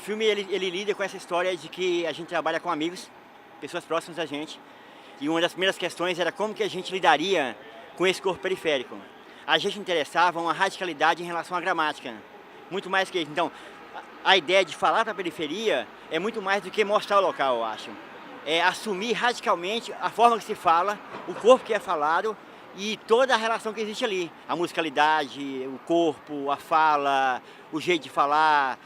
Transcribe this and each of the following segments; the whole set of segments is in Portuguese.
O filme ele lida com essa história de que a gente trabalha com amigos, pessoas próximas da gente, e uma das primeiras questões era como que a gente lidaria com esse corpo periférico. A gente interessava uma radicalidade em relação à gramática, muito mais que isso. Então, a ideia de falar para a periferia é muito mais do que mostrar o local, eu acho. É assumir radicalmente a forma que se fala, o corpo que é falado e toda a relação que existe ali. A musicalidade, o corpo, a fala, o jeito de falar,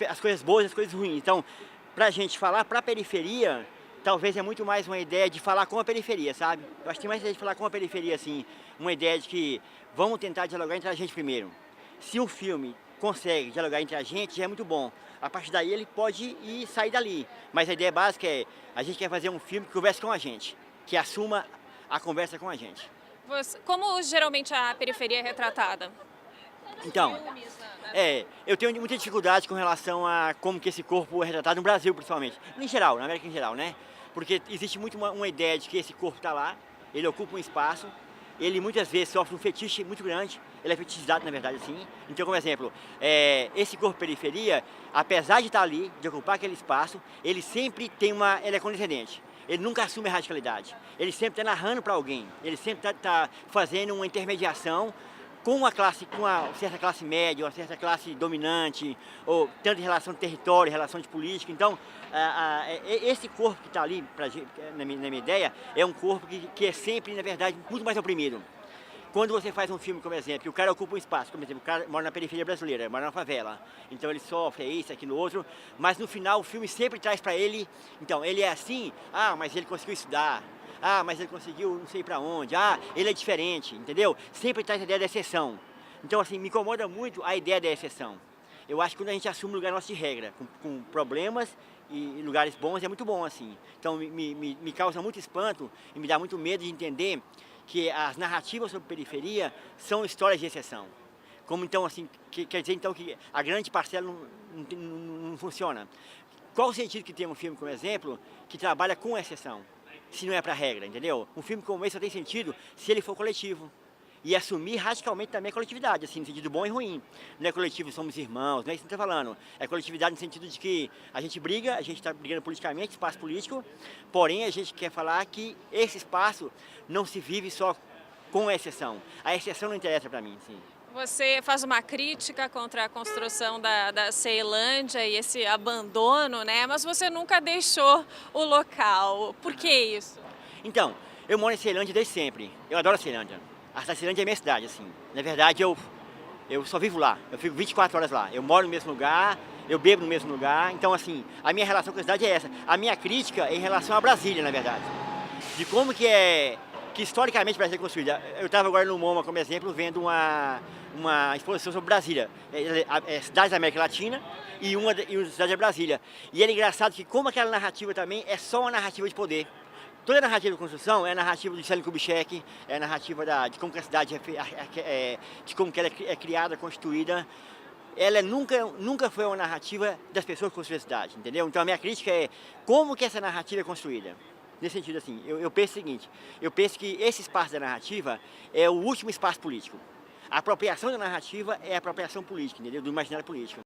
as coisas boas e as coisas ruins. Então, para a gente falar para a periferia, talvez é muito mais uma ideia de falar com a periferia, sabe? Eu acho que tem mais ideia de falar com a periferia, assim, uma ideia de que vamos tentar dialogar entre a gente primeiro. Se um filme consegue dialogar entre a gente, já é muito bom. A partir daí ele pode ir sair dali. Mas a ideia básica é, a gente quer fazer um filme que converse com a gente, que assuma a conversa com a gente. Como geralmente a periferia é retratada? Então, eu tenho muita dificuldade com relação a como que esse corpo é retratado no Brasil, principalmente. Em geral, na América em geral, né? Porque existe muito uma ideia de que esse corpo está lá, ele ocupa um espaço, ele muitas vezes sofre um fetiche muito grande, ele é fetichizado, na verdade, assim. Então, como exemplo, esse corpo periferia, apesar de estar ali, de ocupar aquele espaço, ele sempre ele é condescendente. Ele nunca assume a radicalidade. Ele sempre está narrando para alguém. Ele sempre está fazendo uma intermediação com uma certa classe média, uma certa classe dominante, ou tanto em relação de território, em relação de política. Então, esse corpo que está ali, na minha ideia, é um corpo que é sempre, na verdade, muito mais oprimido. Quando você faz um filme, como exemplo, que o cara ocupa um espaço, como exemplo, o cara mora na periferia brasileira, mora na favela, então ele sofre, é isso, aquilo, outro, mas no final o filme sempre traz para ele, então, ele é assim, mas ele conseguiu estudar, mas ele conseguiu não sei para onde, ele é diferente, entendeu? Sempre traz a ideia da exceção. Então, assim, me incomoda muito a ideia da exceção. Eu acho que quando a gente assume um lugar nosso de regra, com problemas e lugares bons, é muito bom, assim. Então, me causa muito espanto e me dá muito medo de entender que as narrativas sobre periferia são histórias de exceção. Como então, assim, quer dizer então que a grande parcela não funciona. Qual o sentido que tem um filme, como exemplo, que trabalha com exceção, se não é para regra, entendeu? Um filme como esse só tem sentido se ele for coletivo. E assumir radicalmente também a coletividade, assim, no sentido bom e ruim. Não é coletivo, somos irmãos, não é isso que eu estou falando. É coletividade no sentido de que a gente briga, a gente está brigando politicamente, espaço político, porém a gente quer falar que esse espaço não se vive só com exceção. A exceção não interessa para mim, sim. Você faz uma crítica contra a construção da Ceilândia e esse abandono, né? Mas você nunca deixou o local. Por que isso? Então, eu moro em Ceilândia desde sempre. Eu adoro a Ceilândia. A Ceilândia é minha cidade, assim. Na verdade, eu só vivo lá. Eu fico 24 horas lá. Eu moro no mesmo lugar, eu bebo no mesmo lugar. Então, assim, a minha relação com a cidade é essa. A minha crítica é em relação a Brasília, na verdade. De como que historicamente Brasília é construída. Eu estava agora no MoMA, como exemplo, vendo uma exposição sobre Brasília. Cidades da América Latina e uma cidade é Brasília. E é engraçado que como aquela narrativa também é só uma narrativa de poder. Toda a narrativa de construção é a narrativa de Stanley Kubitschek, é a narrativa de como que a cidade de como que ela é criada, construída. Ela nunca foi uma narrativa das pessoas que construíram a cidade, entendeu? Então a minha crítica é como que essa narrativa é construída. Nesse sentido, assim, eu penso o seguinte, eu penso que esse espaço da narrativa é o último espaço político. A apropriação da narrativa é a apropriação política, entendeu? Do imaginário político.